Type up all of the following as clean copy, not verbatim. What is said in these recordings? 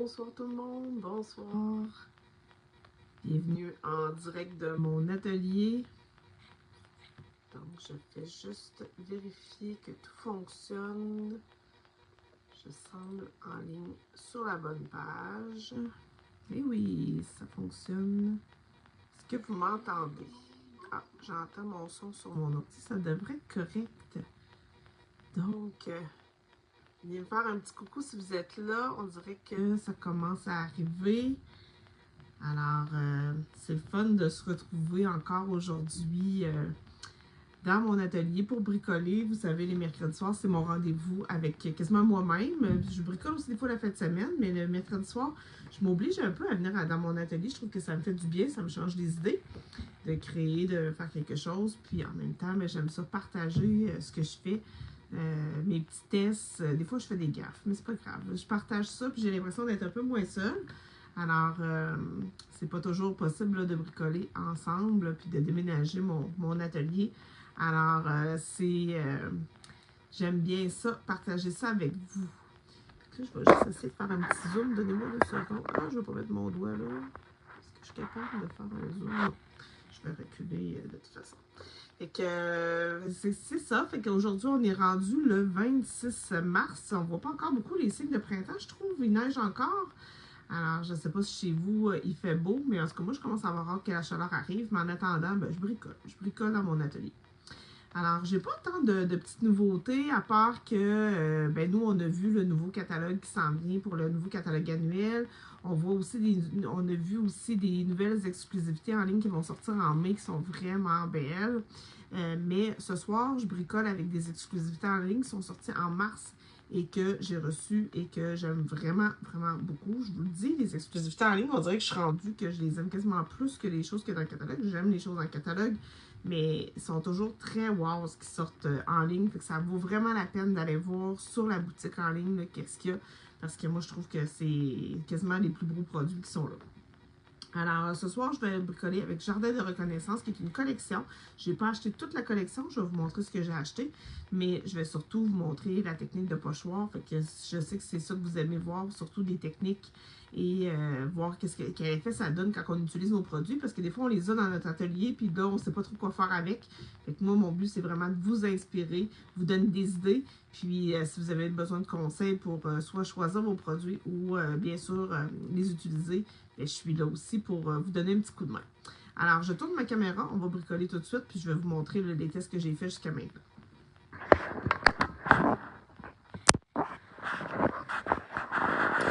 Bonsoir tout le monde, bonsoir. Bienvenue en direct de mon atelier. Donc, je fais juste vérifier que tout fonctionne. Je semble en ligne sur la bonne page. Et oui, ça fonctionne. Est-ce que vous m'entendez? Ah, j'entends mon son sur mon ordi, ça devrait être correct. Donc, venez me faire un petit coucou si vous êtes là. On dirait que ça commence à arriver. Alors, c'est le fun de se retrouver encore aujourd'hui dans mon atelier pour bricoler. Vous savez, les mercredis soirs, c'est mon rendez-vous avec quasiment moi-même. Je bricole aussi des fois la fin de semaine, mais le mercredi soir, je m'oblige un peu à venir dans mon atelier. Je trouve que ça me fait du bien, ça me change les idées de créer, de faire quelque chose. Puis en même temps, j'aime ça partager ce que je fais. Mes petits tests, des fois je fais des gaffes, mais c'est pas grave. Je partage ça, puis j'ai l'impression d'être un peu moins seule. Alors, c'est pas toujours possible là, de bricoler ensemble, puis de déménager mon atelier. Alors, j'aime bien ça, partager ça avec vous. Là, je vais juste essayer de faire un petit zoom. Donnez-moi 2 secondes. Ah, je vais pas mettre mon doigt là. Est-ce que je suis capable de faire un zoom? Non. Je vais reculer de toute façon. Fait que c'est ça. Fait qu'aujourd'hui, on est rendu le 26 mars. On voit pas encore beaucoup les signes de printemps, je trouve. Il neige encore. Alors, je ne sais pas si chez vous, il fait beau, mais en tout cas, moi, je commence à avoir hâte que la chaleur arrive. Mais en attendant, je bricole. Je bricole dans mon atelier. Alors, j'ai pas tant de petites nouveautés, à part que, nous, on a vu le nouveau catalogue qui s'en vient pour le nouveau catalogue annuel. On a vu aussi des nouvelles exclusivités en ligne qui vont sortir en mai, qui sont vraiment belles. Mais ce soir, je bricole avec des exclusivités en ligne qui sont sorties en mars et que j'ai reçues et que j'aime vraiment, vraiment beaucoup. Je vous le dis, les exclusivités en ligne, on dirait que je suis rendue que je les aime quasiment plus que les choses que dans le catalogue. J'aime les choses dans le catalogue, mais ils sont toujours très wow ce qui sortent en ligne. Fait que ça vaut vraiment la peine d'aller voir sur la boutique en ligne qu'est-ce qu'il y a. Parce que moi, je trouve que c'est quasiment les plus gros produits qui sont là. Alors, ce soir, je vais bricoler avec Jardin de reconnaissance, qui est une collection. Je n'ai pas acheté toute la collection, je vais vous montrer ce que j'ai acheté, mais je vais surtout vous montrer la technique de pochoir. Fait que je sais que c'est ça que vous aimez voir, surtout des techniques et voir quel effet ça donne quand on utilise nos produits, parce que des fois, on les a dans notre atelier, puis là, on ne sait pas trop quoi faire avec. Fait que moi, mon but, c'est vraiment de vous inspirer, vous donner des idées, puis si vous avez besoin de conseils pour soit choisir vos produits ou bien sûr les utiliser, je suis là aussi pour vous donner un petit coup de main. Alors, je tourne ma caméra, on va bricoler tout de suite, puis je vais vous montrer les tests que j'ai fait jusqu'à maintenant.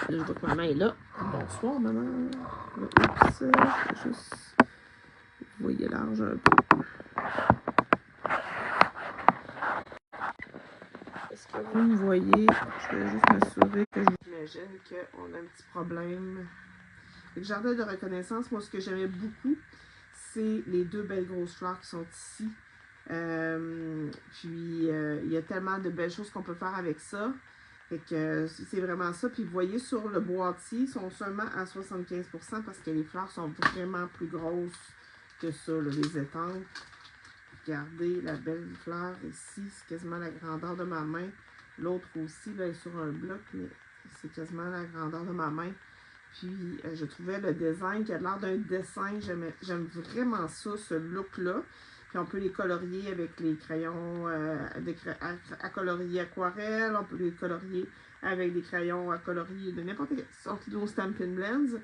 Là, je vois que maman est là. Bonsoir, maman. Oups, juste... Vous voyez large un peu. Est-ce que vous me voyez? Je vais juste m'assurer que j'imagine qu'on a un petit problème. Le jardin de reconnaissance, moi, ce que j'aimais beaucoup, c'est les 2 belles grosses fleurs qui sont ici. Il y a tellement de belles choses qu'on peut faire avec ça. Fait que c'est vraiment ça. Puis vous voyez sur le boîtier, ils sont seulement à 75% parce que les fleurs sont vraiment plus grosses que ça, là, les étampes. Regardez la belle fleur ici, c'est quasiment la grandeur de ma main. L'autre aussi, là, est sur un bloc, mais c'est quasiment la grandeur de ma main. Puis, je trouvais le design qui a l'air d'un dessin. J'aime vraiment ça, ce look-là. Puis, on peut les colorier avec les crayons à colorier aquarelle. On peut les colorier avec des crayons à colorier de n'importe quelle sorte de Stampin' Blends.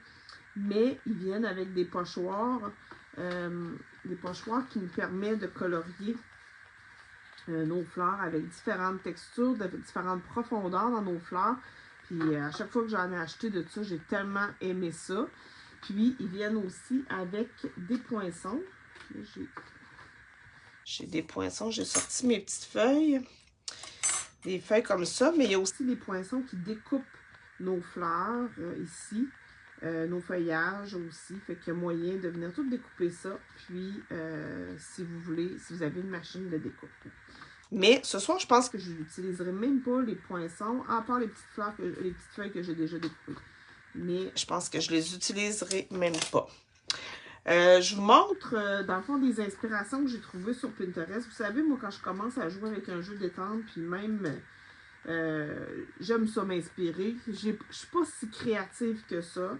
Mais ils viennent avec des pochoirs. Des pochoirs qui nous permettent de colorier nos fleurs avec différentes textures, différentes profondeurs dans nos fleurs. Puis à chaque fois que j'en ai acheté de ça, j'ai tellement aimé ça. Puis ils viennent aussi avec des poinçons. J'ai des poinçons, j'ai sorti mes petites feuilles. Des feuilles comme ça, mais il y a aussi des poinçons qui découpent nos fleurs ici. Nos feuillages aussi. Fait qu'il y a moyen de venir tout découper ça. Puis si vous voulez, si vous avez une machine de découpe. Mais ce soir, je pense que je n'utiliserai même pas les poinçons, à part les petites fleurs, les petites feuilles que j'ai déjà découpées. Mais je pense que je les utiliserai même pas. Je vous montre, dans le fond, des inspirations que j'ai trouvées sur Pinterest. Vous savez, moi, quand je commence à jouer avec un jeu d'étendre, puis même J'aime ça m'inspirer. Je suis pas si créative que ça.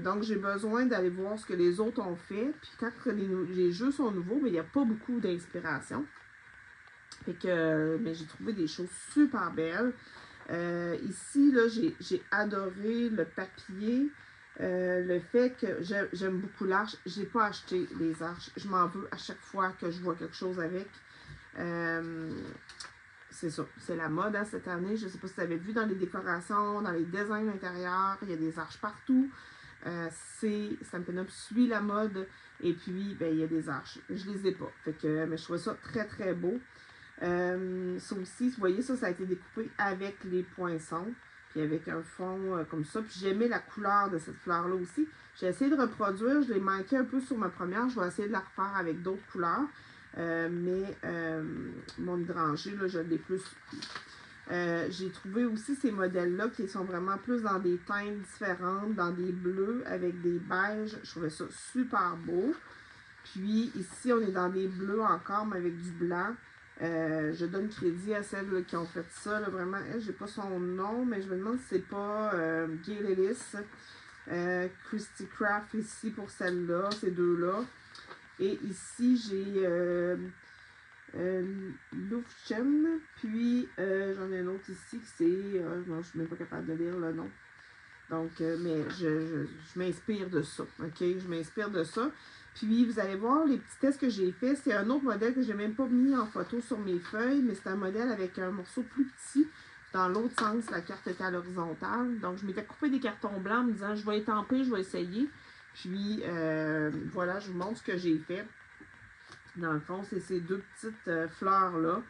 Donc, j'ai besoin d'aller voir ce que les autres ont fait. Puis quand les jeux sont nouveaux, mais il n'y a pas beaucoup d'inspiration. Fait que, mais j'ai trouvé des choses super belles. Ici, là, j'ai adoré le papier. Le fait que j'aime beaucoup l'arche. J'ai pas acheté les arches. Je m'en veux à chaque fois que je vois quelque chose avec. C'est ça. C'est la mode hein, cette année. Je ne sais pas si vous avez vu dans les décorations, dans les designs intérieurs. Il y a des arches partout. Stampin' Up suit la mode. Et puis, ben, il y a des arches. Je les ai pas. Fait que, mais je trouve ça très, très beau. Ça aussi, vous voyez, ça a été découpé avec les poinçons. Puis avec un fond comme ça. Puis j'aimais la couleur de cette fleur-là aussi. J'ai essayé de reproduire. Je l'ai manqué un peu sur ma première. Je vais essayer de la refaire avec d'autres couleurs. Mon hydrangé, là, je l'ai plus. J'ai trouvé aussi ces modèles-là qui sont vraiment plus dans des teintes différentes, dans des bleus avec des beiges. Je trouvais ça super beau. Puis ici, on est dans des bleus encore, mais avec du blanc. Je donne crédit à celles là, qui ont fait ça. Là, vraiment, j'ai pas son nom, mais je me demande si c'est pas Gay Lillis. Christy Craft ici pour celle-là, ces deux-là. Et ici, j'ai Loufchen, puis j'en ai un autre ici qui c'est... non, je suis même pas capable de lire le nom. Donc, mais je m'inspire de ça, ok? Je m'inspire de ça. Puis, vous allez voir, les petits tests que j'ai faits, c'est un autre modèle que je n'ai même pas mis en photo sur mes feuilles, mais c'est un modèle avec un morceau plus petit. Dans l'autre sens, la carte était à l'horizontale. Donc, je m'étais coupé des cartons blancs en me disant, je vais étamper, je vais essayer. Puis, voilà, je vous montre ce que j'ai fait. Dans le fond, c'est ces deux petites fleurs-là.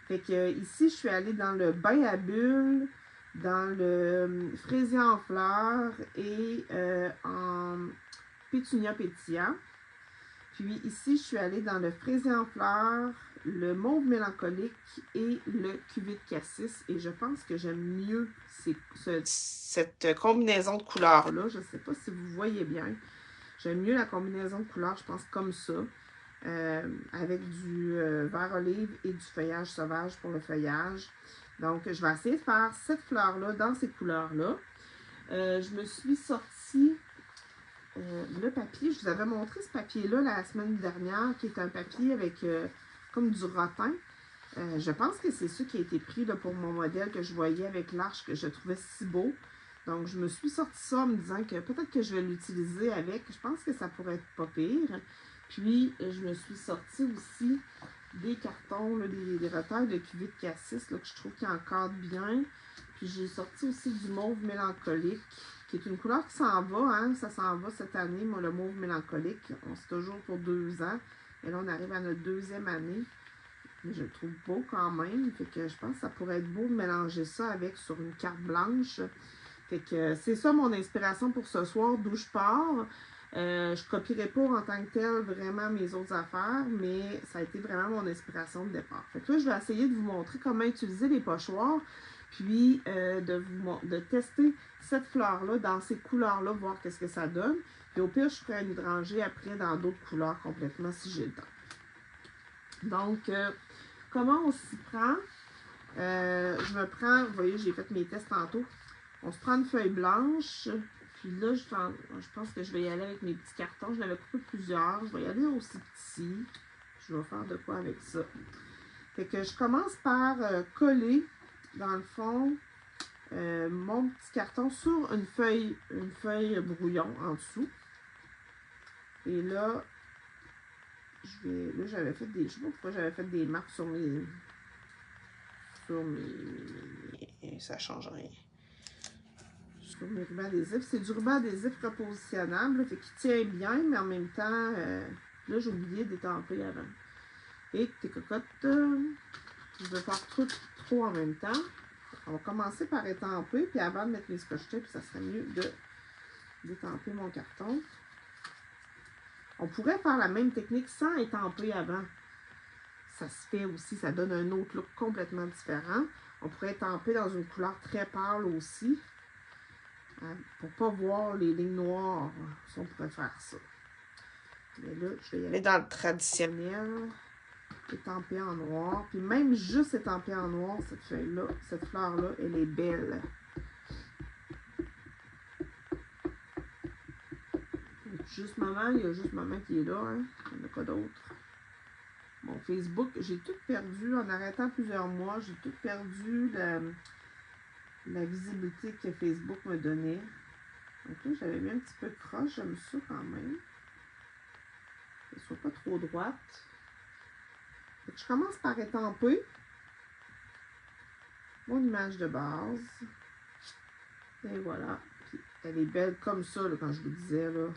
Fait que ici, je suis allée dans le bain à bulles, dans le fraisier en fleurs et en pétunia pétillant. Puis ici, je suis allée dans le fraisier en fleurs, le mauve mélancolique et le cuvée de cassis. Et je pense que j'aime mieux cette combinaison de couleurs-là. Je ne sais pas si vous voyez bien. J'aime mieux la combinaison de couleurs, je pense, comme ça. Avec du vert olive et du feuillage sauvage pour le feuillage. Donc, je vais essayer de faire cette fleur-là dans ces couleurs-là. Je me suis sorti le papier. Je vous avais montré ce papier-là la semaine dernière, qui est un papier avec comme du rotin. Je pense que c'est ça qui a été pris là, pour mon modèle que je voyais avec l'arche que je trouvais si beau. Donc, je me suis sorti ça en me disant que peut-être que je vais l'utiliser avec. Je pense que ça pourrait être pas pire. Puis, je me suis sorti aussi des cartons, là, des retails de cuvée de cassis là, que je trouve qui encadrent bien. Puis, j'ai sorti aussi du mauve mélancolique, qui est une couleur qui s'en va. Hein, ça s'en va cette année, moi, le mauve mélancolique. On se toujours pour 2 ans. Et là, on arrive à notre 2e année. Mais je le trouve beau quand même. Fait que je pense que ça pourrait être beau de mélanger ça avec sur une carte blanche. Fait que c'est ça mon inspiration pour ce soir, d'où je pars. Je ne copierai pas en tant que tel vraiment mes autres affaires, mais ça a été vraiment mon inspiration de départ. Fait que là, je vais essayer de vous montrer comment utiliser les pochoirs, puis de tester cette fleur-là dans ces couleurs-là, voir qu'est-ce que ça donne. Puis au pire, je ferai un hydrangé après dans d'autres couleurs complètement si j'ai le temps. Donc, comment on s'y prend? Je me prends, vous voyez, j'ai fait mes tests tantôt. On se prend une feuille blanche. Puis là, je pense que je vais y aller avec mes petits cartons. Je l'avais coupé plusieurs. Je vais y aller aussi petit. Je vais faire de quoi avec ça. Fait que je commence par coller, dans le fond, mon petit carton sur une feuille brouillon en dessous. Et là, là, j'avais fait des... Je sais pas pourquoi j'avais fait des marques sur mes... Ça change rien. Sur mes rubans adhésifs. C'est du ruban adhésif repositionnable, fait qu'il tient bien, mais en même temps, là, j'ai oublié d'étamper avant. Et tes cocottes, je vais faire trop en même temps. On va commencer par étamper, puis avant de mettre les scotch tape, ça serait mieux d'étamper mon carton. On pourrait faire la même technique sans étamper avant. Ça se fait aussi, ça donne un autre look complètement différent. On pourrait étamper dans une couleur très pâle aussi. Pour ne pas voir les lignes noires, on pourrait faire ça. Mais là, je vais y aller dans le traditionnel. étampée en noir. Puis même juste étampée en noir, cette feuille-là, cette fleur-là, elle est belle. Juste maman, il y a juste maman qui est là, hein. Il n'y en a pas d'autre. Mon Facebook, j'ai tout perdu en arrêtant plusieurs mois. J'ai tout perdu la visibilité que Facebook me donnait. Donc là, j'avais mis un petit peu croche. J'aime ça quand même. Qu'elle ne soit pas trop droite. Donc, je commence par étamper mon image de base. Et voilà. Puis, elle est belle comme ça, là, quand je vous disais, là.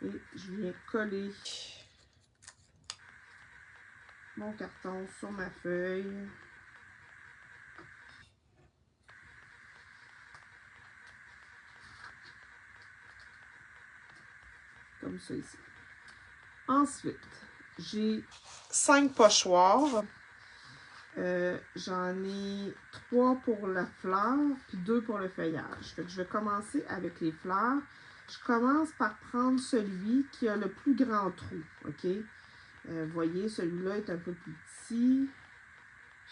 Et je viens coller mon carton sur ma feuille. Comme ça ici. Ensuite, j'ai 5 pochoirs. J'en ai 3 pour la fleur, puis 2 pour le feuillage. Fait que je vais commencer avec les fleurs. Je commence par prendre celui qui a le plus grand trou, ok? Vous voyez, celui-là est un peu plus petit.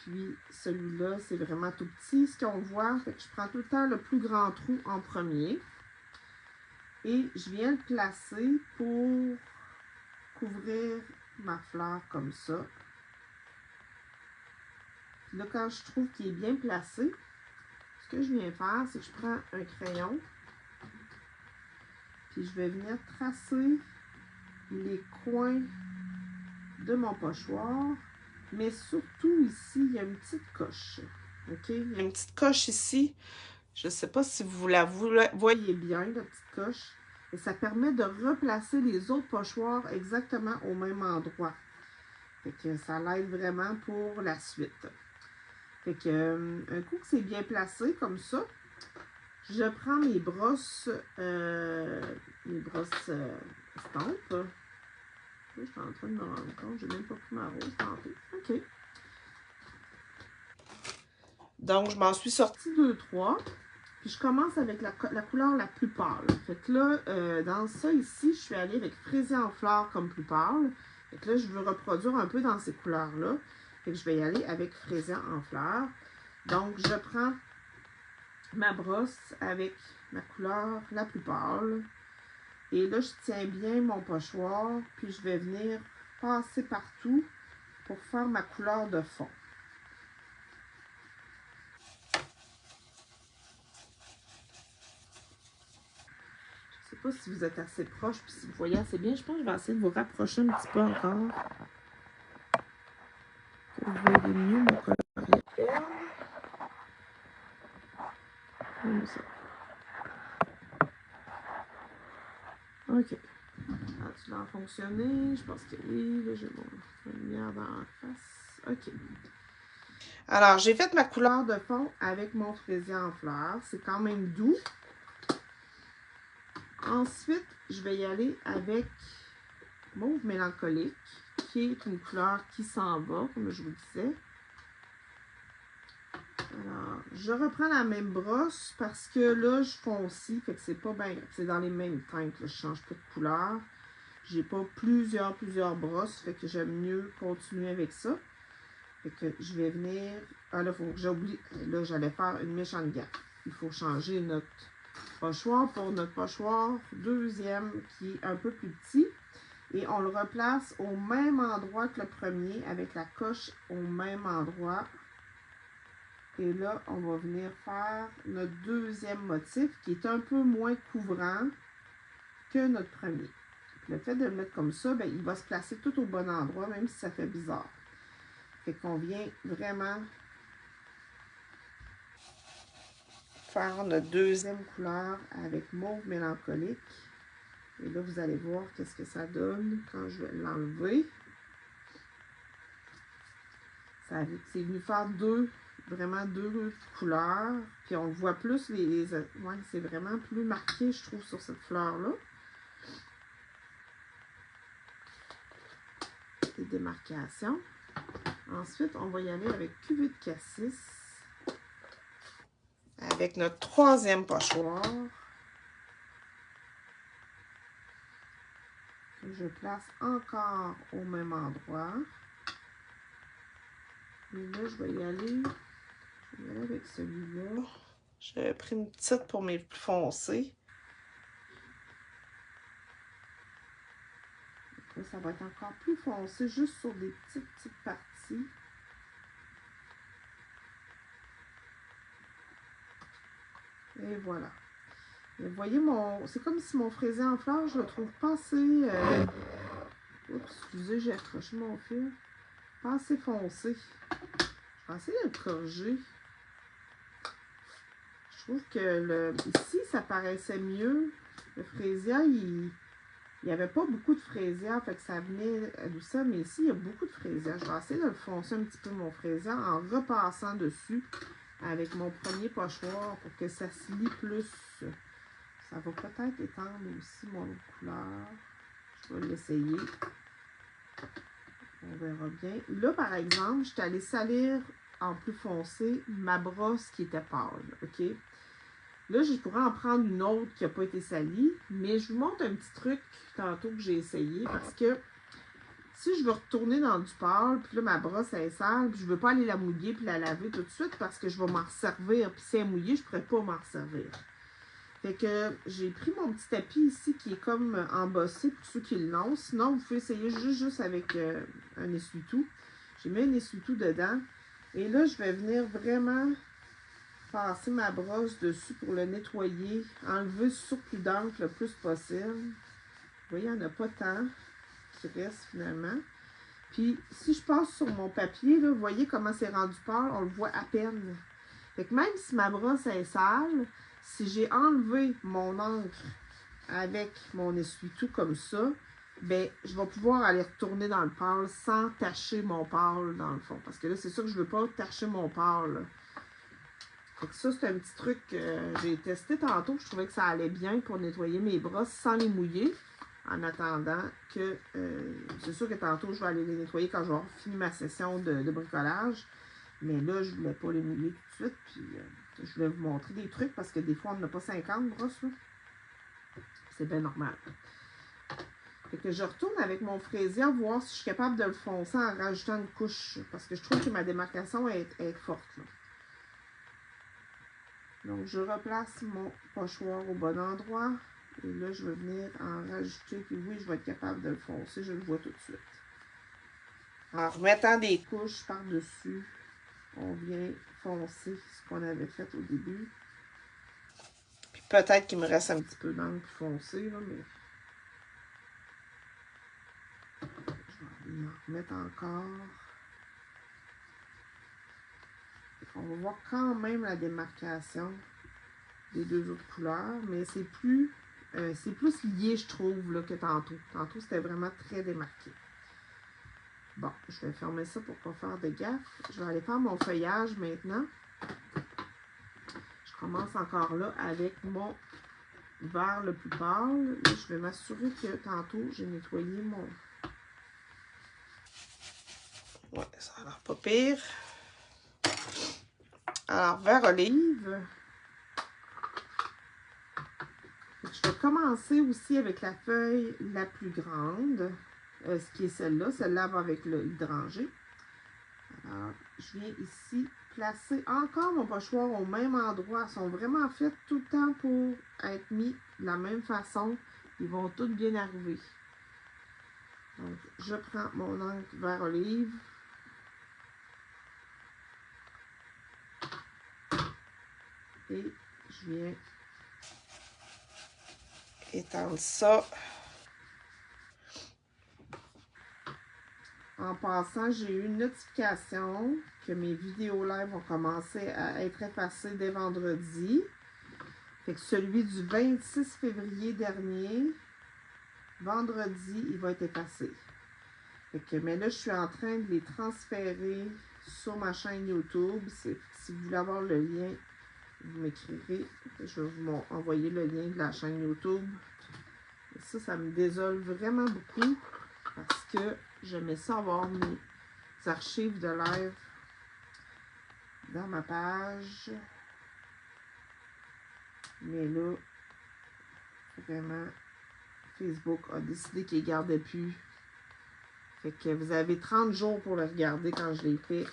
Puis celui-là, c'est vraiment tout petit, ce qu'on voit. Fait que je prends tout le temps le plus grand trou en premier. Et je viens le placer pour couvrir ma fleur comme ça. Puis là, quand je trouve qu'il est bien placé, ce que je viens faire, c'est que je prends un crayon. Puis je vais venir tracer les coins de mon pochoir. Mais surtout ici, il y a une petite coche. OK? Il y a une petite coche ici. Je ne sais pas si vous la voyez bien, la petite coche. Et ça permet de replacer les autres pochoirs exactement au même endroit. Fait que ça l'aide vraiment pour la suite. Fait que un coup que c'est bien placé comme ça, je prends mes brosses estampes. Là, je suis en train de me rendre compte, j'ai même pas pris ma rose tantôt. OK. Donc, je m'en suis sortie 2-3. Puis, je commence avec la couleur la plus pâle. Fait que là, dans ça ici, je suis allée avec fraisier en fleurs comme plus pâle. Fait que là, je veux reproduire un peu dans ces couleurs-là. Fait que je vais y aller avec fraisier en fleurs. Donc, je prends ma brosse avec ma couleur la plus pâle. Et là, je tiens bien mon pochoir. Puis, je vais venir passer partout pour faire ma couleur de fond. Je ne sais pas si vous êtes assez proche, puis si vous voyez assez bien. Je pense que je vais essayer de vous rapprocher un petit peu encore. Pour que vous voyez mieux mon coloriel. Comme ça. OK. A-t-il en fonctionné? Je pense que oui. Là, j'ai mon lumière dans la face. OK. Alors, j'ai fait ma couleur de fond avec mon fraisier en fleurs. C'est quand même doux. Ensuite, je vais y aller avec mauve mélancolique, qui est une couleur qui s'en va, comme je vous disais. Alors, je reprends la même brosse parce que là, je foncis, fait que c'est pas bien, c'est dans les mêmes teintes, là, je change pas de couleur. J'ai pas plusieurs brosses, fait que j'aime mieux continuer avec ça. Fait que je vais venir, ah là, faut que j'oublie, là, j'allais faire une méchante gaffe. Il faut changer notre pochoir pour notre pochoir deuxième qui est un peu plus petit. Et on le replace au même endroit que le premier, avec la coche au même endroit. Et là, on va venir faire notre deuxième motif qui est un peu moins couvrant que notre premier. Le fait de le mettre comme ça, ben, il va se placer tout au bon endroit, même si ça fait bizarre. Fait qu'on vient vraiment faire notre deuxième couleur avec mauve mélancolique. Et là, vous allez voir qu'est-ce que ça donne quand je vais l'enlever. C'est venu faire vraiment deux couleurs. Puis on voit plus ouais, c'est vraiment plus marqué, je trouve, sur cette fleur-là. Des démarcations. Ensuite, on va y aller avec cuvée de cassis. Avec notre troisième pochoir. Je place encore au même endroit. Et là, je vais y aller avec celui-là. J'ai pris une petite pour mes plus foncés. Là, ça va être encore plus foncé, juste sur des petites parties. Et voilà. Et vous voyez, c'est comme si mon fraisier en fleurs, je le trouve pas assez... Oups, excusez, j'ai accroché mon fil. Pas assez foncé. Je vais essayer de le corriger. Je trouve que ici, ça paraissait mieux. Le fraisier, il n'y avait pas beaucoup de fraisier, fait que ça venait adoucir, mais ici, il y a beaucoup de fraisier. Je vais essayer de le foncer un petit peu, mon fraisier, en repassant dessus avec mon premier pochoir pour que ça se lie plus. Ça va peut-être étendre aussi mon autre couleur. Je vais l'essayer. On verra bien. Là, par exemple, je suis allée salir en plus foncé ma brosse qui était pâle, OK? Là, je pourrais en prendre une autre qui n'a pas été salie, mais je vous montre un petit truc tantôt que j'ai essayé parce que si je veux retourner dans du pâle, puis là, ma brosse elle est sale, puis je ne veux pas aller la mouiller puis la laver tout de suite parce que je vais m'en resservir, puis si elle est mouillée, je ne pourrais pas m'en resservir. Fait que j'ai pris mon petit tapis ici qui est comme embossé pour ceux qui l'ont. Sinon, vous pouvez essayer juste avec un essuie-tout. J'ai mis un essuie-tout dedans. Et là, je vais venir vraiment passer ma brosse dessus pour le nettoyer, enlever le surplus d'encre le plus possible. Vous voyez, il n'y en a pas tant qui reste finalement. Puis, si je passe sur mon papier, là, vous voyez comment c'est rendu pâle, on le voit à peine. Fait que même si ma brosse est sale, si j'ai enlevé mon encre avec mon essuie-tout comme ça, ben, je vais pouvoir aller retourner dans le pâle sans tacher mon pâle dans le fond. Parce que là, c'est sûr que je ne veux pas tacher mon pâle. Fait que ça, c'est un petit truc que j'ai testé tantôt. Je trouvais que ça allait bien pour nettoyer mes brosses sans les mouiller. En attendant que... c'est sûr que tantôt, je vais aller les nettoyer quand j'aurai fini ma session de bricolage. Mais là, je ne voulais pas les mouiller tout de suite. Puis, je voulais vous montrer des trucs parce que des fois, on n'a pas 50 brosses. C'est bien normal. Fait que je retourne avec mon fraisier voir si je suis capable de le foncer en rajoutant une couche. Parce que je trouve que ma démarcation est forte. Là. Donc, je replace mon pochoir au bon endroit. Et là, je vais venir en rajouter. Puis oui, je vais être capable de le foncer. Je le vois tout de suite. En remettant des couches par-dessus, on vient foncer ce qu'on avait fait au début. Puis peut-être qu'il me reste un petit peu d'encre foncée, là, mais... Je vais en remettre encore. On va voir quand même la démarcation des deux autres couleurs, mais c'est plus lié, je trouve, là, que tantôt. Tantôt, c'était vraiment très démarqué. Bon, je vais fermer ça pour ne pas faire de gaffe. Je vais aller faire mon feuillage maintenant. Je commence encore là avec mon vert le plus pâle. Là, je vais m'assurer que tantôt, j'ai nettoyé mon... Ouais, ça a l'air pas pire. Alors, vert olive. Je vais commencer aussi avec la feuille la plus grande, ce qui est celle-là. Celle-là va avec l'hydrangé. Alors, je viens ici placer encore mon pochoir au même endroit. Ils sont vraiment faits tout le temps pour être mis de la même façon. Ils vont tous bien arriver. Donc, je prends mon encre vert olive. Et je viens étendre ça. En passant, j'ai eu une notification que mes vidéos live vont commencer à être effacées dès vendredi. Fait que celui du 26 février dernier, vendredi, il va être effacé. Fait que, mais là, je suis en train de les transférer sur ma chaîne YouTube. Si vous voulez avoir le lien, vous m'écrirez. Je vais vous envoyer le lien de la chaîne YouTube. Et ça me désole vraiment beaucoup parce que j'aimais ça avoir mes archives de live dans ma page. Mais là, vraiment, Facebook a décidé qu'il ne gardait plus. Fait que vous avez 30 jours pour le regarder quand je l'ai fait.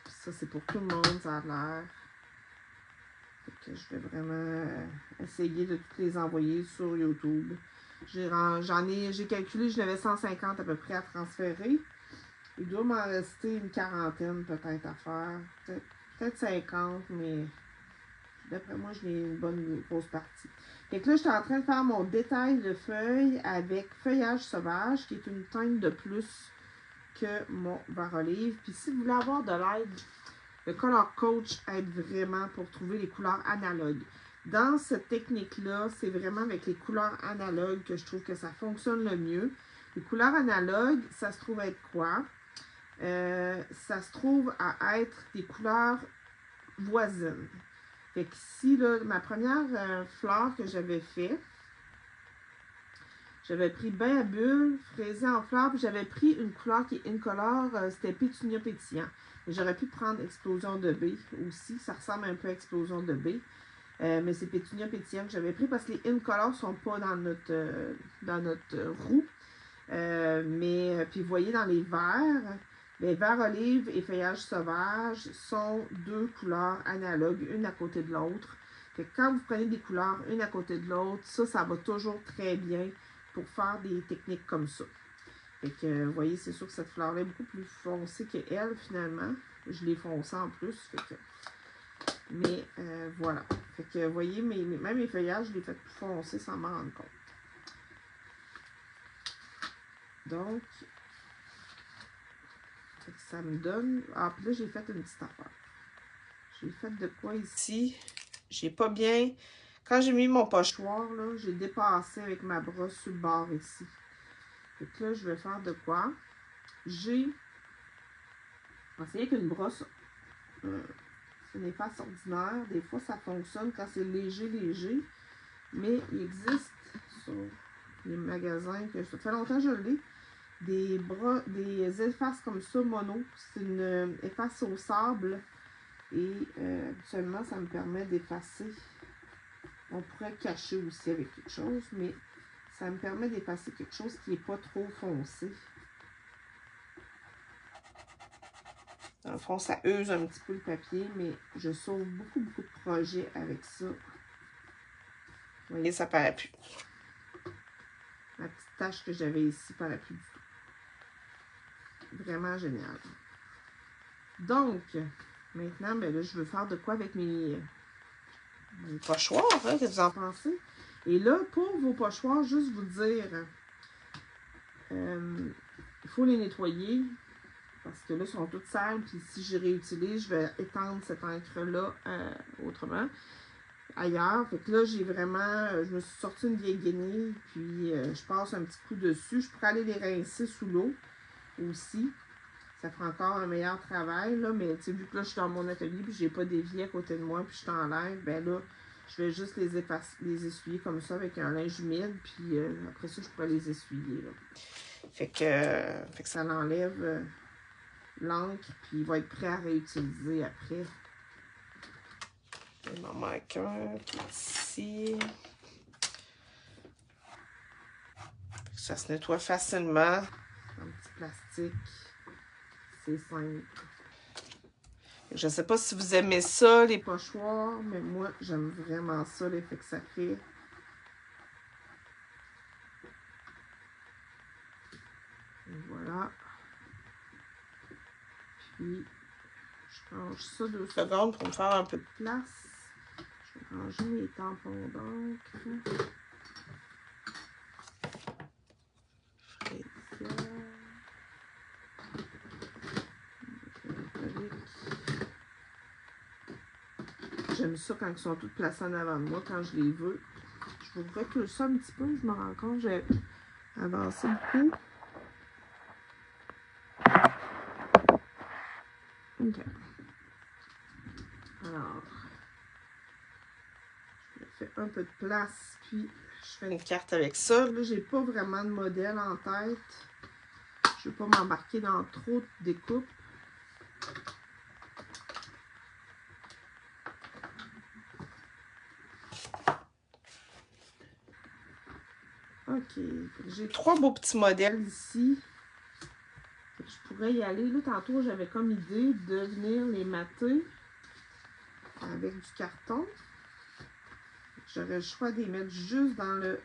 Ça, c'est pour tout le monde, ça a l'air. Fait que je vais vraiment essayer de toutes les envoyer sur YouTube. J'ai calculé, je n'avais 150 à peu près à transférer. Il doit m'en rester une quarantaine peut-être à faire. Peut-être 50, mais d'après moi, je l'ai une bonne grosse partie. Fait que là, je suis en train de faire mon détail de feuilles avec Feuillage Sauvage, qui est une teinte de plus que mon Bar-Olive. Puis si vous voulez avoir de l'aide, le Color Coach aide vraiment pour trouver les couleurs analogues. Dans cette technique-là, c'est vraiment avec les couleurs analogues que je trouve que ça fonctionne le mieux. Les couleurs analogues, ça se trouve être quoi? Ça se trouve à être des couleurs voisines. Fait que ici, là, ma première fleur que j'avais fait, j'avais pris bain à bulles, fraisé en fleurs, puis j'avais pris une couleur qui est incolore, c'était Pétunia pétillant. J'aurais pu prendre Explosion de baie aussi, ça ressemble un peu à Explosion de baie. Mais c'est Pétunia pétillant que j'avais pris parce que les incolores ne sont pas dans notre roue. Puis vous voyez dans les verts, les verts olive et feuillage sauvage sont deux couleurs analogues, une à côté de l'autre. Quand vous prenez des couleurs une à côté de l'autre, ça va toujours très bien pour faire des techniques comme ça. Fait que, vous voyez, c'est sûr que cette fleur-là est beaucoup plus foncée qu'elle, finalement. Je l'ai foncée en plus. Fait que, mais voilà. Fait que, vous voyez, même mes feuillages, je les fais plus foncés sans m'en rendre compte. Donc, ça me donne... Ah, puis là, j'ai fait une petite affaire. J'ai fait de quoi ici? J'ai pas bien... Quand j'ai mis mon pochoir, là, j'ai dépassé avec ma brosse sur le bord ici. Fait que là, je vais faire de quoi? J'ai essayé avec une brosse, c'est une efface ordinaire. Des fois, ça fonctionne quand c'est léger. Mais il existe sur les magasins, que ça fait longtemps que je l'ai, des effaces comme ça, mono. C'est une efface au sable. Et habituellement, ça me permet d'effacer. On pourrait cacher aussi avec quelque chose, mais ça me permet d'effacer quelque chose qui n'est pas trop foncé. Dans le fond, ça use un petit peu le papier, mais je sauve beaucoup de projets avec ça. Vous voyez, ça paraît plus. La petite tache que j'avais ici paraît plus du tout. Vraiment génial. Donc, maintenant, ben là, je veux faire de quoi avec mes pochoirs, hein, qu'est-ce que vous en pensez? Et là, pour vos pochoirs, juste vous dire, il faut les nettoyer parce que là, ils sont toutes sales. Puis si je réutilise, je vais étendre cette encre-là autrement, ailleurs. Fait que là, j'ai vraiment, je me suis sorti une vieille guenille, puis je passe un petit coup dessus. Je pourrais aller les rincer sous l'eau aussi. Ça fera encore un meilleur travail, là, mais tu sais, vu que là, je suis dans mon atelier, puis j'ai pas d'évier à côté de moi, puis je t'enlève, ben là, je vais juste les essuyer comme ça avec un linge humide, puis après ça, je pourrais les essuyer, là. Fait que ça l'enlève l'encre, puis il va être prêt à réutiliser après. Il m'en manque un qui est ici. Ça se nettoie facilement. Un petit plastique. C'est simple. Je ne sais pas si vous aimez ça, les pochoirs, mais moi, j'aime vraiment ça, l'effet que ça fait. Et voilà. Puis, je range ça 2 secondes pour me faire un peu de place. Je vais ranger mes tampons d'encre. J'aime ça quand ils sont tous placés en avant de moi, quand je les veux. Je vous recule ça un petit peu, je me rends compte, j'ai avancé beaucoup. OK. Alors, je fais un peu de place, puis je fais une carte avec ça. Là, j'ai pas vraiment de modèle en tête. Je veux pas m'embarquer dans trop de découpes. OK. J'ai 3 beaux petits modèles ici. Je pourrais y aller. Là, tantôt, j'avais comme idée de venir les mater avec du carton. J'aurais le choix de les mettre juste dans le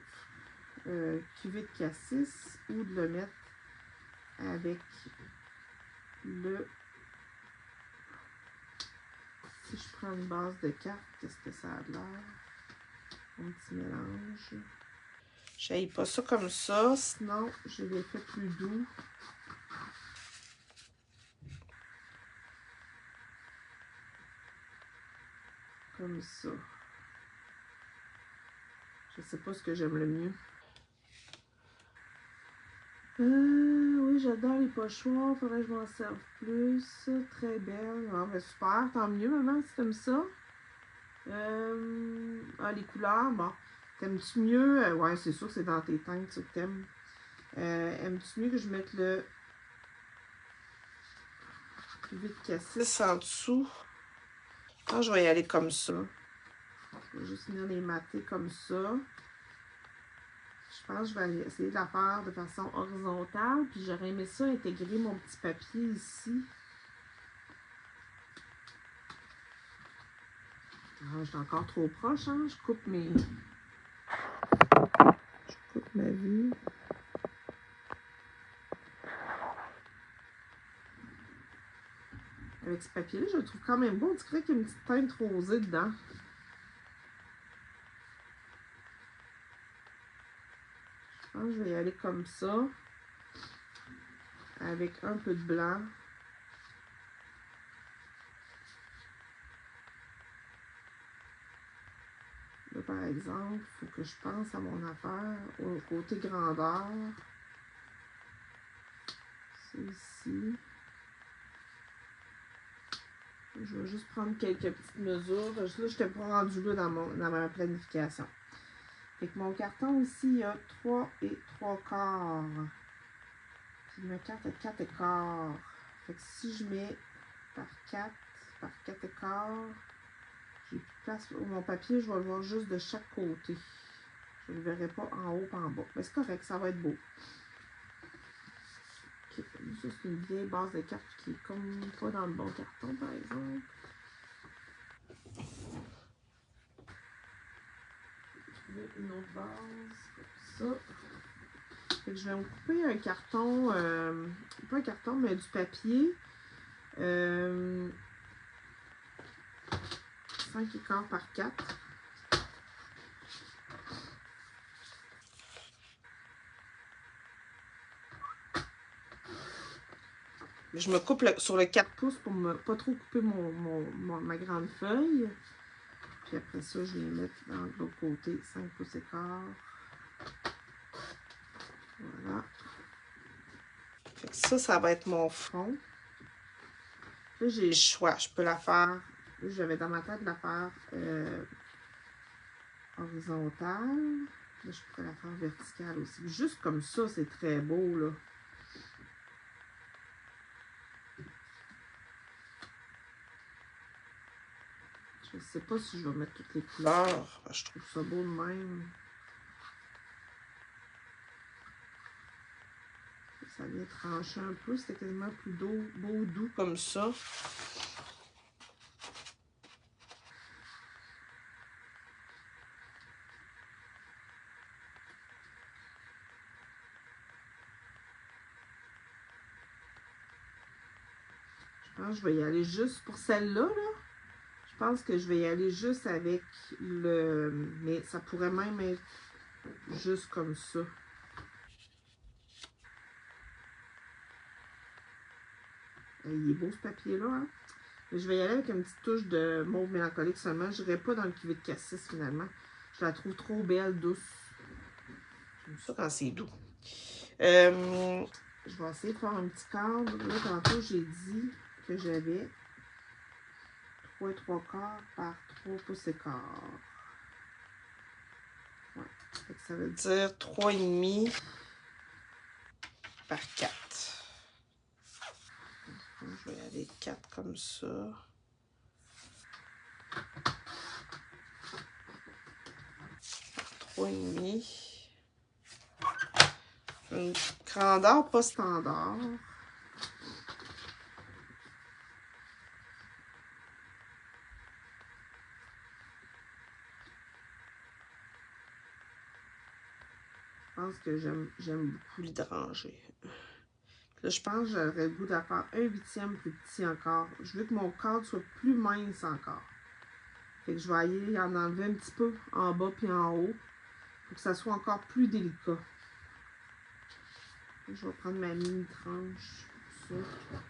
cuvée de cassis ou de le mettre avec le... Si je prends une base de cartes, qu'est-ce que ça a l'air? Un petit mélange. Je n'aille pas ça comme ça, sinon je l'ai fait plus doux. Comme ça. Je sais pas ce que j'aime le mieux. Oui, j'adore les pochoirs. Faudrait que je m'en serve plus. Très belle. Ah, ben super. Tant mieux, maman, si t'aimes ça. Les couleurs, bon. T'aimes-tu mieux? Ouais, c'est sûr que c'est dans tes teintes, ça que t'aimes. Aimes-tu mieux que je mette le cuvée de cassis en dessous? Ah, je vais y aller comme ça. Je vais juste venir les mater comme ça. Je pense que je vais essayer de la faire de façon horizontale. Puis j'aurais aimé ça intégrer mon petit papier ici. Ah, je suis encore trop proche, hein? Je coupe ma vue. Avec ce papier-là, je le trouve quand même beau. On dirait qu'il y a une petite teinte rosée dedans. Je pense que je vais y aller comme ça. Avec un peu de blanc. Là, par exemple, il faut que je pense à mon affaire au côté grandeur. C'est ici. Je vais juste prendre quelques petites mesures. Là, je n'étais pas rendue là dans ma planification. Fait que mon carton ici, il y a 3 et 3 quarts. Puis ma carte est 4 et quart. Fait que si je mets par 4 et quart, j'ai plus de place. Mon papier, je vais le voir juste de chaque côté. Je ne le verrai pas en haut et en bas. Mais c'est correct, ça va être beau. Okay. Ça, c'est une vieille base de cartes qui est comme pas dans le bon carton, par exemple. Une autre base, comme ça. Fait que je vais me couper un carton, pas un carton, mais du papier. 5 écarts par 4. Je me coupe sur le 4 pouces pour ne pas trop couper ma grande feuille. Puis après ça, je vais mettre dans l'autre côté 5 pouces écart. Voilà. Fait que ça va être mon fond. Là, j'ai le choix. Je peux la faire. J'avais dans ma tête de la faire horizontale. Là, je pourrais la faire verticale aussi. Juste comme ça, c'est très beau, là. Je sais pas si je vais mettre toutes les couleurs. Je trouve ça beau de même. Ça vient trancher un peu. C'était quasiment plus beau, doux comme ça. Je pense que je vais y aller juste pour celle-là, là. Je pense que je vais y aller juste avec le... Mais ça pourrait même être juste comme ça. Il est beau ce papier-là, hein? Mais je vais y aller avec une petite touche de mauve mélancolique seulement. Je n'irai pas dans le cuvée de cassis finalement. Je la trouve trop belle, douce. J'aime ça quand c'est doux. Je vais essayer de faire un petit cadre. Là, tantôt, j'ai dit que j'avais 3 et 3 quarts par 3 pouces et quart. Ouais. Fait que ça veut dire 3,5 par 4. Je vais aller 4 comme ça. Par 3,5. une grandeur pas standard. Je pense que j'aime beaucoup l'hydranger. Là, je pense que j'aurais le goût d'en faire un huitième plus petit encore. Je veux que mon cadre soit plus mince encore. Fait que je vais aller en enlever un petit peu en bas puis en haut pour que ça soit encore plus délicat. Je vais prendre ma mini tranche pour ça.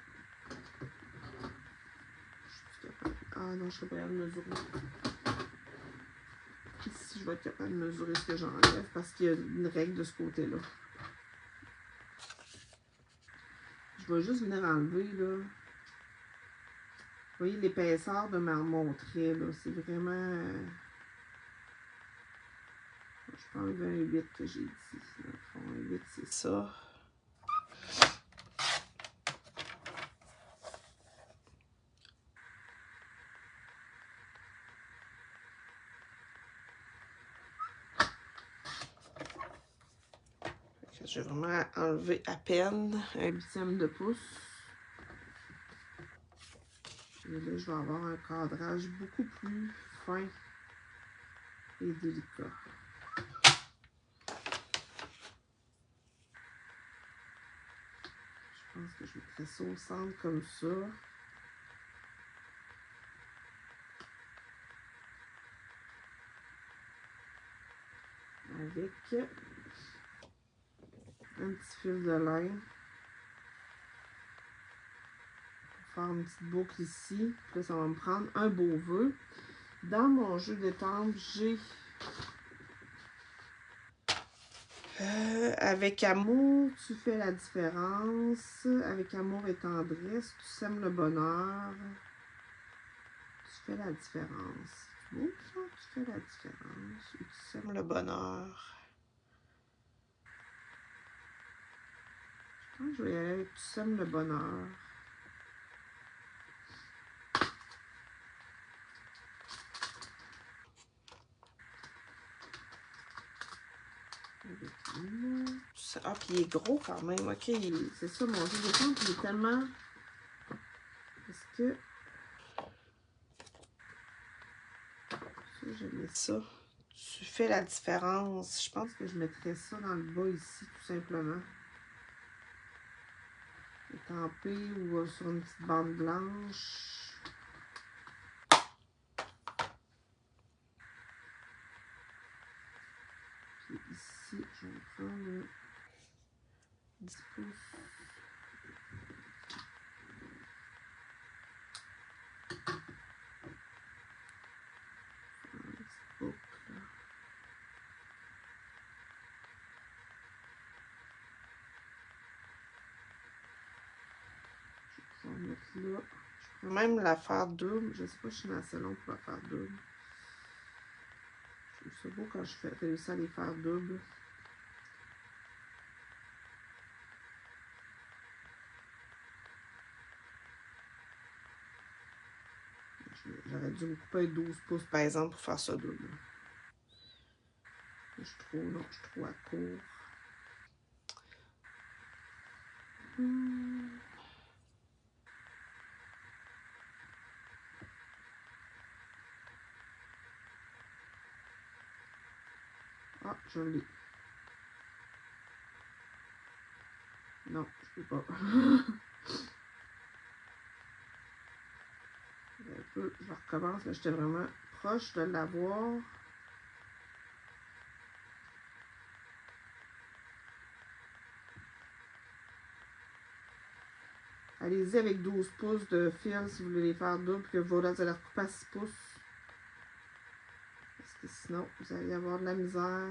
Ah non, je serais pas capable de mesurer. Ici, je vais être capable de mesurer ce que j'enlève parce qu'il y a une règle de ce côté-là. Je vais juste venir enlever, là. Vous voyez l'épaisseur de ma montrée, là. C'est vraiment... Je peux enlever un 8 que j'ai dit. Dans le fond, un 8, c'est ça. Je vais vraiment enlever à peine un huitième de pouce. Et là, je vais avoir un cadrage beaucoup plus fin et délicat. Je pense que je mettrai ça au centre comme ça. Avec un petit fil de lin. Pour faire une petite boucle ici. Puis là, ça va me prendre un beau vœu. Dans mon jeu d'étampes, j'ai avec amour, tu fais la différence. Avec amour et tendresse, tu sèmes le bonheur. Tu fais la différence. C'est beau ça, tu fais la différence. Ou tu sèmes le bonheur. Je pense que je vais y aller avec tu sèmes le bonheur. Ah, puis il est gros quand même. Ok, c'est ça, mon jeu d'étampes, il est tellement... Est-ce que... Je mets ça. Tu fais la différence. Je pense que je mettrais ça dans le bas ici, tout simplement. Étampé ou sur une petite bande blanche. Puis ici, je vais prendre 10 pouces. Une petite boucle, là. Je vais pouvoir mettre là. Je peux même la faire double. Je ne sais pas si je suis assez long pour la faire double. Je trouve ça beau quand je réussis à les faire double. J'aurais dû me couper 12 pouces par exemple pour faire ça double. Je suis trop long, je suis trop à court. Ah, je l'ai. Non, je peux pas. Un peu, je recommence, là, j'étais vraiment proche de l'avoir. Allez-y avec 12 pouces de fil si vous voulez les faire double, que vous allez les recouper à 6 pouces. Parce que sinon, vous allez avoir de la misère.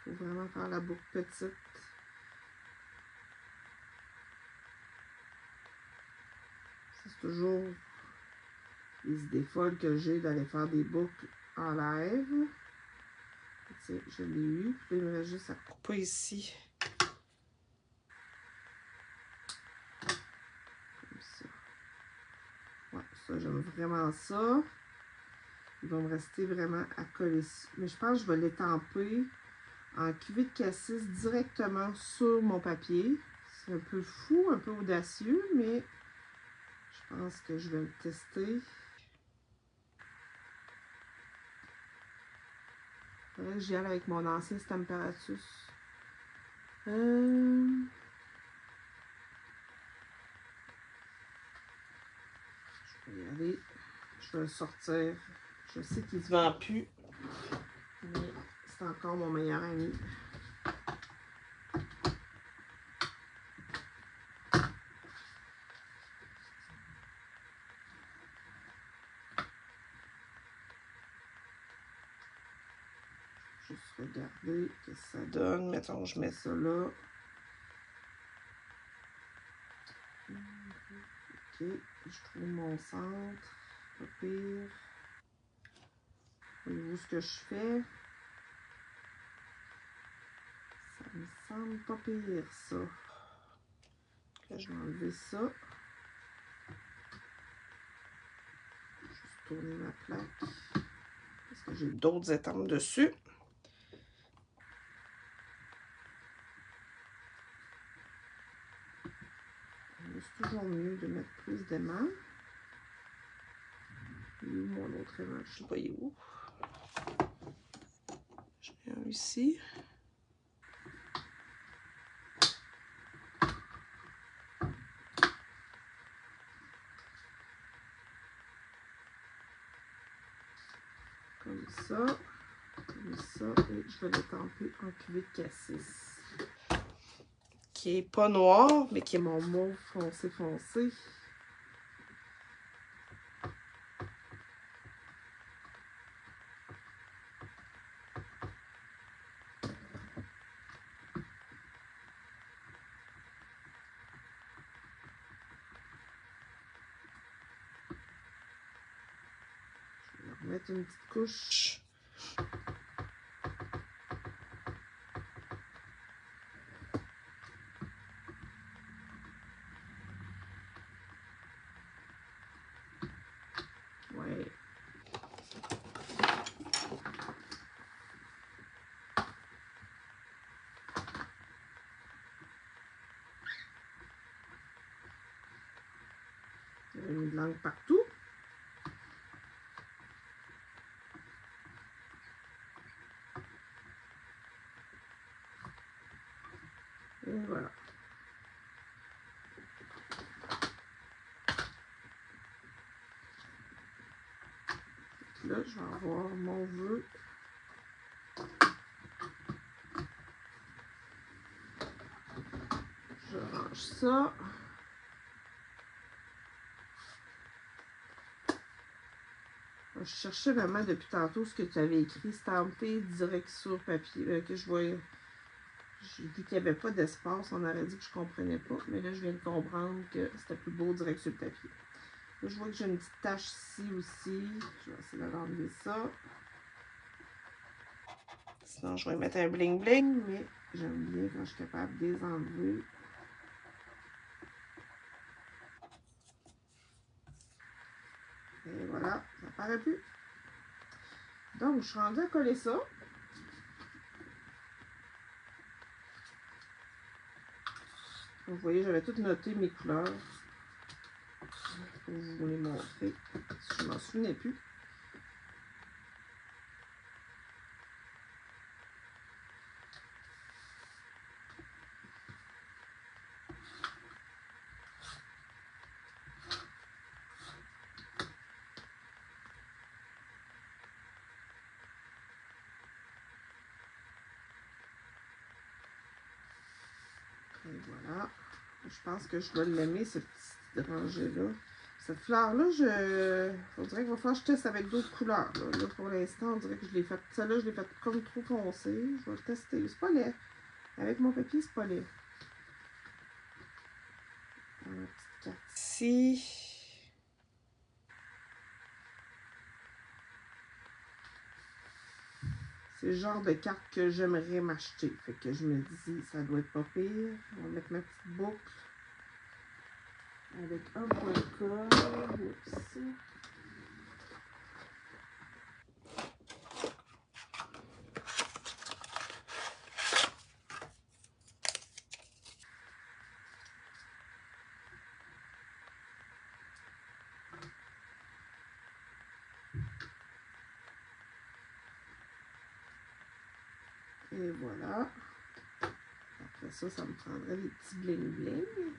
Il faut vraiment faire la boucle petite. C'est toujours les idées folles que j'ai d'aller faire des boucles en live. Tiens, je l'ai eu. Puis il me reste juste à couper ici. Comme ça. Ouais, ça, j'aime vraiment ça. Il va me rester vraiment à coller ici. Mais je pense que je vais l'étamper en cuvée de cassis directement sur mon papier. C'est un peu fou, un peu audacieux, mais je pense que je vais le tester. Faudrait que j'y aille avec mon ancien Stamparatus. Je vais y aller. Je vais le sortir. Je sais qu'il ne se vend plus, mais c'est encore mon meilleur ami. Juste regarder ce que ça donne. Mettons, je mets ça là. Ok, je trouve mon centre. Pas pire. Voyez-vous ce que je fais? Ça me semble pas pire, ça. Là, je vais enlever ça. Juste tourner ma plaque. Parce que j'ai d'autres étampes dessus. C'est toujours mieux de mettre plus d'aimants. Il est où mon autre aimant? Je sais pas, il est où? Je mets un ici. Comme ça, et je vais l'étamper en cuvée de cassis. Qui est pas noir, mais qui est mon mauve foncé foncé. Je vais remettre une petite couche. Ouais. Il y a une langue partout. Et voilà. Là, je vais avoir mon vœu. Je range ça. Je cherchais vraiment depuis tantôt ce que tu avais écrit, stampé direct sur papier, que je voyais. J'ai vu qu'il n'y avait pas d'espace, on aurait dit que je ne comprenais pas, mais là, je viens de comprendre que c'était plus beau direct sur le papier. Là, je vois que j'ai une petite tache ici aussi. Je vais essayer de enlever ça. Sinon, je vais mettre un bling bling, mais j'aime bien quand je suis capable de les enlever. Et voilà, ça paraît plus. Donc, je suis rendue à coller ça. Vous voyez, j'avais tout noté mes couleurs. Pour vous les montrer. Je ne m'en souvenais plus. Et voilà. Je pense que je dois l'aimer, cette petite rangée-là. Cette fleur-là, on dirait qu'il va falloir que je teste avec d'autres couleurs. Là, pour l'instant, on dirait que je l'ai faite. Celle-là, je l'ai faite comme trop foncée. Je vais le tester. C'est pas laid. Avec mon papier, c'est pas laid. Une petite carte ici. C'est le genre de carte que j'aimerais m'acheter. Fait que je me dis, ça doit être pas pire. On va mettre ma petite boucle. Avec un point de colle. Oups. Et voilà. Après ça, ça me prendrait des petits bling-bling.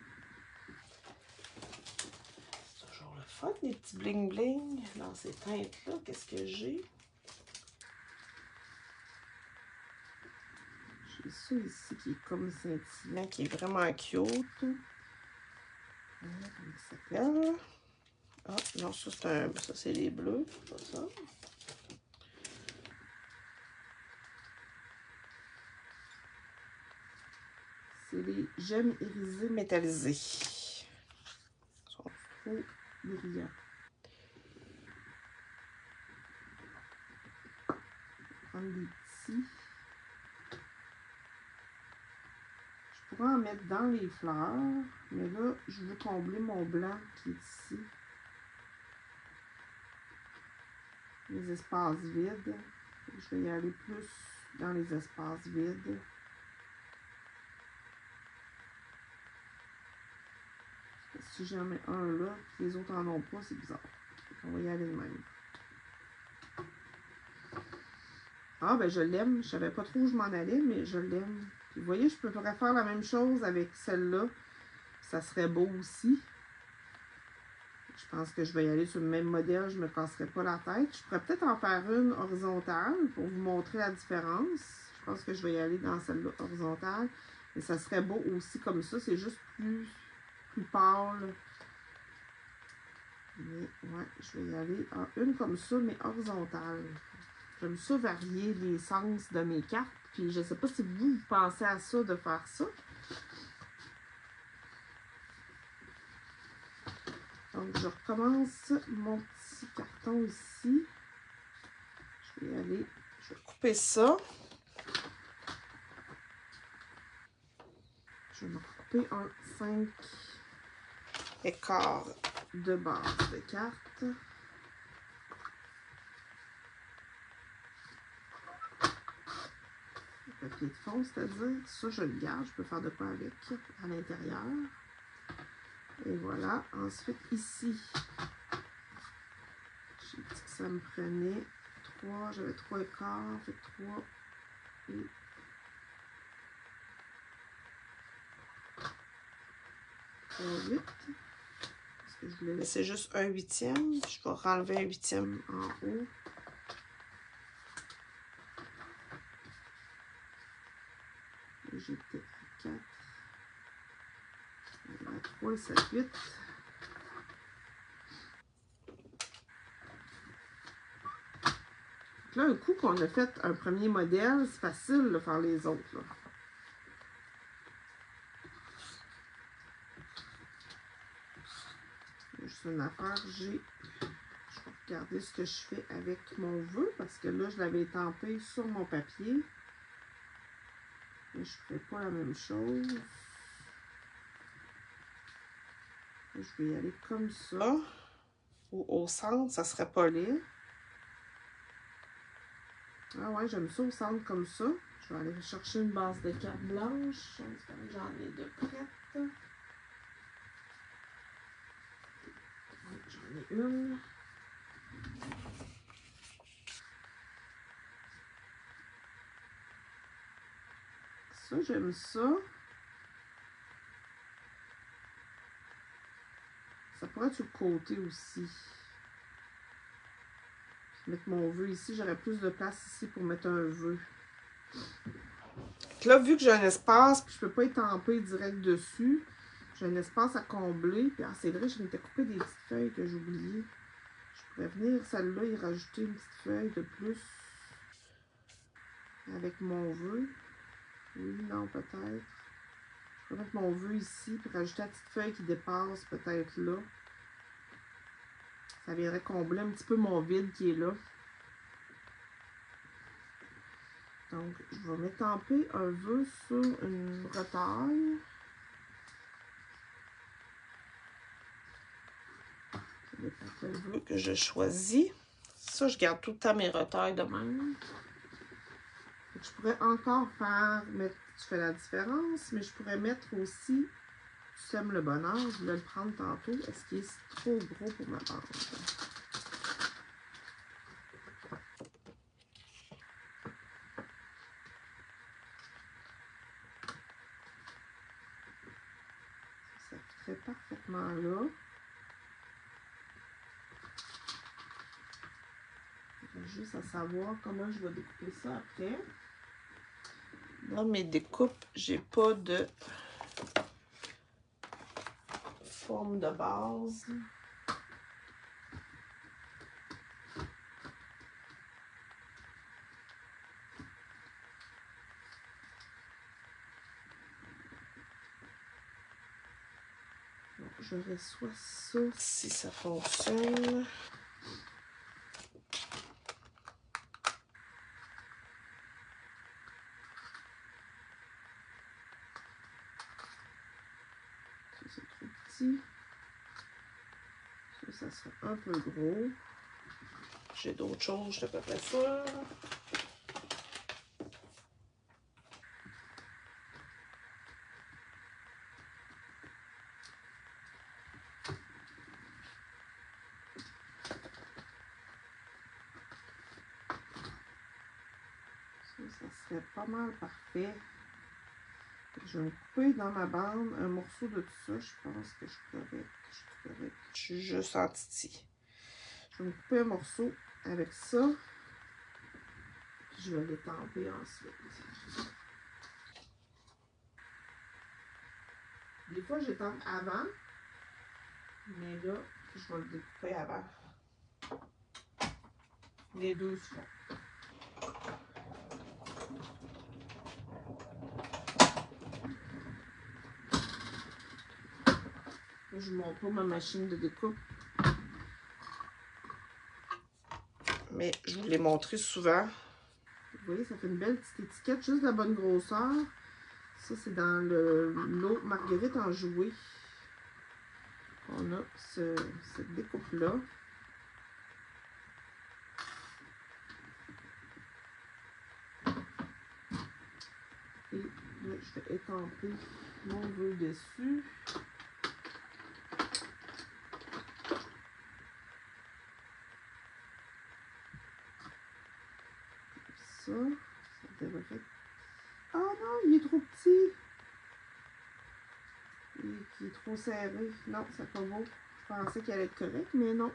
C'est toujours le fun, les petits bling-bling. Dans ces teintes-là, qu'est-ce que j'ai? J'ai ça ici qui est comme scintillant, qui est vraiment cute. Comment ça s'appelle? Ah, non, ça c'est un... Ça c'est les bleus, pas ça. C'est les gemmes irisées métallisées. Ils sont trop brillants. Prendre des petits. Je pourrais en mettre dans les fleurs, mais là, je veux combler mon blanc qui est ici. Les espaces vides. Je vais y aller plus dans les espaces vides. Si j'en mets un là, les autres en ont pas, c'est bizarre. On va y aller de même. Ah, ben je l'aime. Je savais pas trop où je m'en allais, mais je l'aime. Vous voyez, je pourrais faire la même chose avec celle-là. Ça serait beau aussi. Je pense que je vais y aller sur le même modèle. Je ne me casserai pas la tête. Je pourrais peut-être en faire une horizontale pour vous montrer la différence. Je pense que je vais y aller dans celle-là horizontale. Mais ça serait beau aussi comme ça. C'est juste plus pâle. Mais ouais, je vais y aller en une comme ça, mais horizontale. J'aime ça varier les sens de mes cartes. Puis je ne sais pas si vous pensez à ça, de faire ça. Donc je recommence mon petit carton ici. Je vais y aller. Je vais couper ça. Je vais me couper un 5 écarts de base de carte. Le papier de fond, c'est-à-dire, ça je le garde, je peux faire de quoi avec à l'intérieur. Et voilà. Ensuite, ici, j'ai dit que ça me prenait 3, j'avais 3 écarts, fait 3 et 3, 8. Parce que je voulais laisser juste un huitième. Je vais renlever un huitième en haut. J'étais à 4. À 3, 7, 8. Là, un coup qu'on a fait un premier modèle, c'est facile de faire les autres. Là. Juste une affaire, je vais regarder ce que je fais avec mon vœu, parce que là, je l'avais étampé sur mon papier. Mais je ne ferai pas la même chose. Je vais y aller comme ça. Ou au centre, ça serait pas laid. Ah ouais, j'aime ça au centre comme ça. Je vais aller chercher une base de carte blanche. J'en ai de prête. J'en ai une. Ça, j'aime ça. Ça pourrait être sur le côté aussi. Mettre mon vœu ici, j'aurais plus de place ici pour mettre un vœu. Là, vu que j'ai un espace, puis je peux pas étamper direct dessus, j'ai un espace à combler. Puis, ah, c'est vrai, je m'étais coupé des petites feuilles que j'ai oubliées. Je pourrais venir, celle-là, y rajouter une petite feuille de plus avec mon vœu. Oui, non, peut-être. Je pourrais mettre mon vœu ici, puis rajouter la petite feuille qui dépasse peut-être là. Ça viendrait combler un petit peu mon vide qui est là. Donc, je vais m'étamper un vœu sur une retaille. Ça dépend quel vœu que je choisis. Ça, je garde tout le temps mes retailles de même. Je pourrais encore faire, mettre, je fais la différence, mais je pourrais mettre aussi, tu sèmes le bonheur, je voulais le prendre tantôt. Est-ce qu'il est trop gros pour ma bande? rentrait parfaitement là. Il reste juste à savoir comment je vais découper ça après. Dans mes découpes, j'ai pas de forme de base. Je reçois ça si ça fonctionne. Ça, c'est trop petit. Ça sera un peu gros. J'ai d'autres choses, je suis à peu près sûre. Ça serait pas mal parfait. Je vais couper dans ma bande un morceau de tout ça. Je pense que je suis correct. Je suis juste en titi. Je vais me couper un morceau avec ça. Puis je vais l'étamper ensuite. Des fois, j'étampe avant. Mais là, je vais le découper avant. Les deux se font. Je ne montre pas ma machine de découpe. Mais je vous l'ai montré souvent. Vous voyez, ça fait une belle petite étiquette, juste de la bonne grosseur. Ça, c'est dans le lot Marguerite en jouet. On a cette découpe-là. Et là, je vais étamper mon vœu dessus. Ça devrait être... Ah non, il est trop petit. Il est trop serré. Non, c'est pas beau. Je pensais qu'il allait être correct, mais non.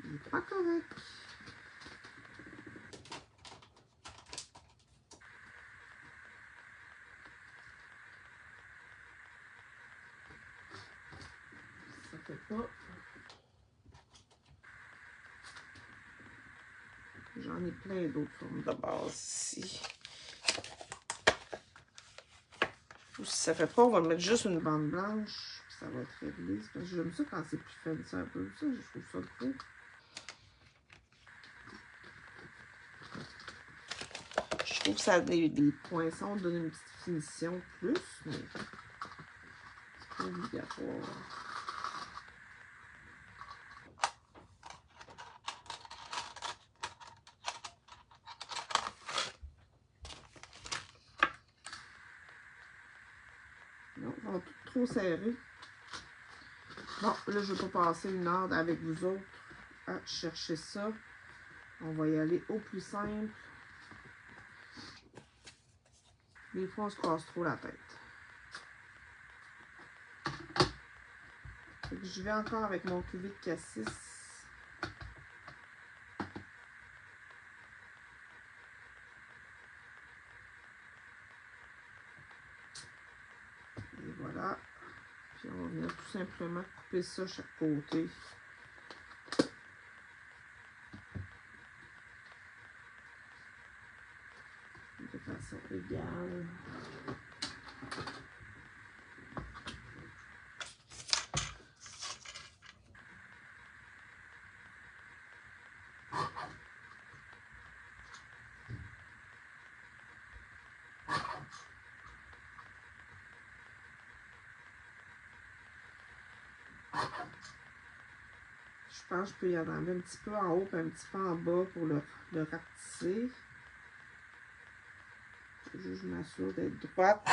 Il n'est pas correct. Ça fait pas. J'en ai plein d'autres formes de base ici. Ou si ça fait pas, on va mettre juste une bande blanche. Puis ça va être réglé. Parce que j'aime ça quand c'est plus fancy un peu. Ça, je trouve ça cool. Je trouve que ça a des poinçons donne une petite finition plus, mais c'est pas obligatoire. Non, ils vont tout trop serrés. Bon, là, je ne vais pas passer une heure avec vous autres à chercher ça. On va y aller au plus simple. Des fois, on se casse trop la tête. Fait que je vais encore avec mon cuvée de cassis. Et voilà. Puis on va venir tout simplement couper ça chaque côté. De façon égale. Je pense que je peux y en enlever un petit peu en haut et un petit peu en bas pour le rapetisser. Je m'assure d'être droite.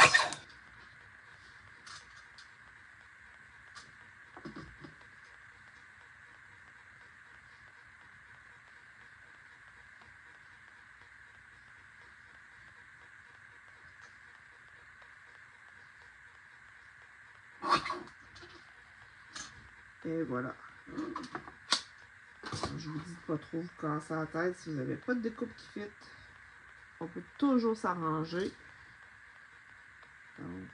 Et voilà. Je vous dis pas trop vous casser la tête si vous n'avez pas de découpe qui fit. On peut toujours s'arranger. Donc,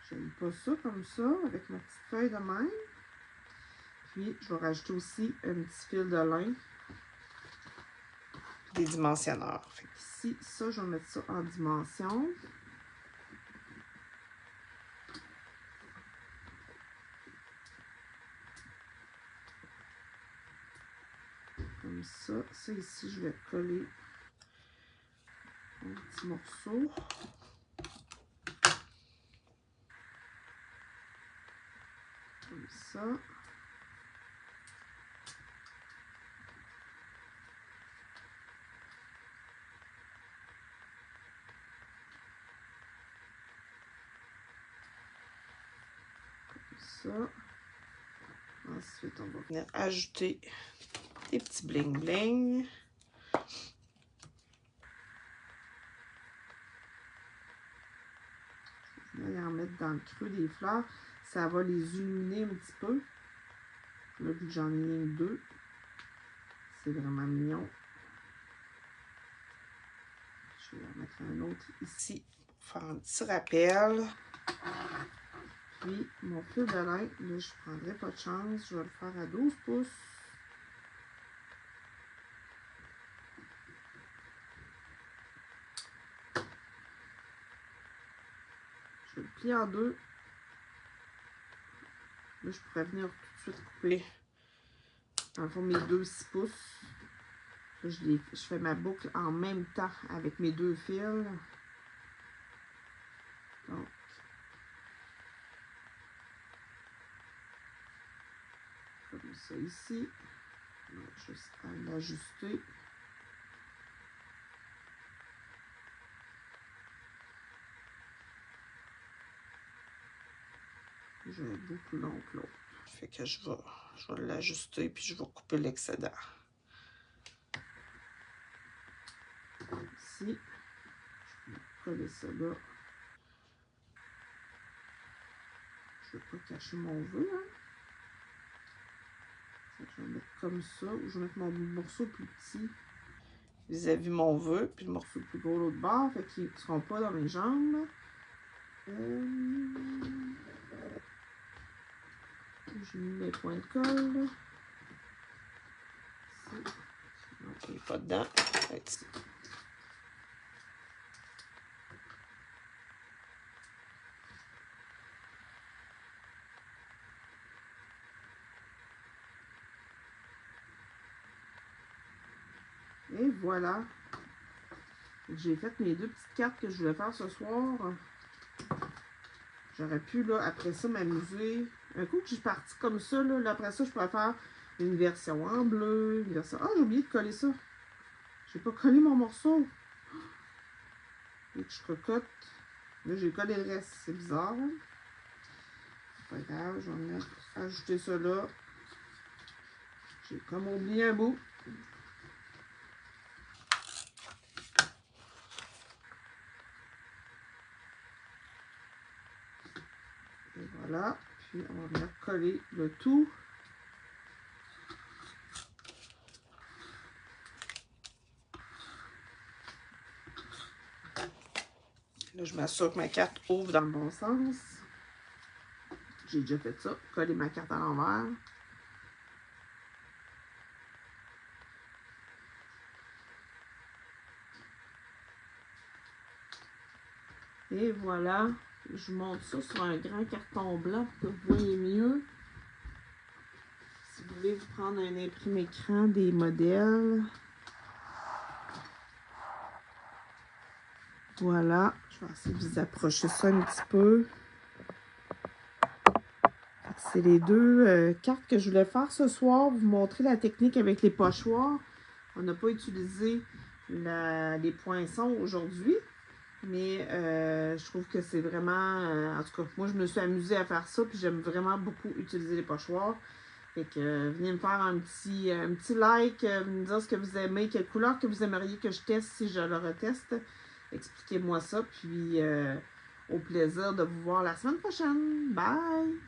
j'aime pas ça comme ça, avec ma petite feuille de même. Puis, je vais rajouter aussi un petit fil de lin. Des dimensionneurs. Fait ici, ça, je vais mettre ça en dimension. Comme ça. Ça ici, je vais coller un petit morceau. Comme ça. Ça. Ensuite, on va venir ajouter des petits bling bling. Je vais en mettre dans le creux des fleurs. Ça va les illuminer un petit peu. Là, vu que j'en ai deux, c'est vraiment mignon. Je vais en mettre un autre ici pour faire un petit rappel. Puis, mon fil de lin, là, je ne prendrai pas de chance. Je vais le faire à 12 pouces. Je vais le plier en deux. Là, je pourrais venir tout de suite couper, en fond, mes deux 6 pouces. Là, je fais ma boucle en même temps avec mes deux fils. Donc, comme ça ici. On va juste à l'ajuster. J'ai un bout plus long que l'autre. Fait que je vais l'ajuster puis je vais couper l'excédent. Ici, je vais coller ça là. Je ne veux pas cacher mon vœu. Hein. Je vais mettre comme ça, ou je vais mettre mon morceau plus petit vis-à-vis mon vœu, puis le morceau plus gros l'autre bord, fait qu'ils ne seront pas dans mes jambes. J'ai mis mes points de colle. Ici. Non, il n'est pas dedans. Ici. Et voilà. J'ai fait mes deux petites cartes que je voulais faire ce soir. J'aurais pu, là, après ça, m'amuser. Un coup que je suis partie comme ça, là, après ça, je pourrais faire une version en bleu, une version... Ah, j'ai oublié de coller ça. J'ai pas collé mon morceau. Et que je recote. Là, j'ai collé le reste. C'est bizarre. Hein? C'est pas grave, je vais venir ajouter ça là. J'ai comme oublié un bout. Et voilà. Puis, on va venir coller le tout. Là, je m'assure que ma carte ouvre dans le bon sens. J'ai déjà fait ça. Coller ma carte à l'envers. Et voilà. Je monte ça sur un grand carton blanc pour que vous voyez mieux. Si vous voulez vous prendre un imprimé écran des modèles. Voilà. Je vais essayer de vous approcher ça un petit peu. C'est les deux cartes que je voulais faire ce soir. Vous montrer la technique avec les pochoirs. On n'a pas utilisé les poinçons aujourd'hui. Mais je trouve que c'est vraiment... en tout cas, moi, je me suis amusée à faire ça. Puis j'aime vraiment beaucoup utiliser les pochoirs. Fait que venez me faire un petit like. Me dire ce que vous aimez. Quelle couleur que vous aimeriez que je teste si je le reteste. Expliquez-moi ça. Puis au plaisir de vous voir la semaine prochaine. Bye!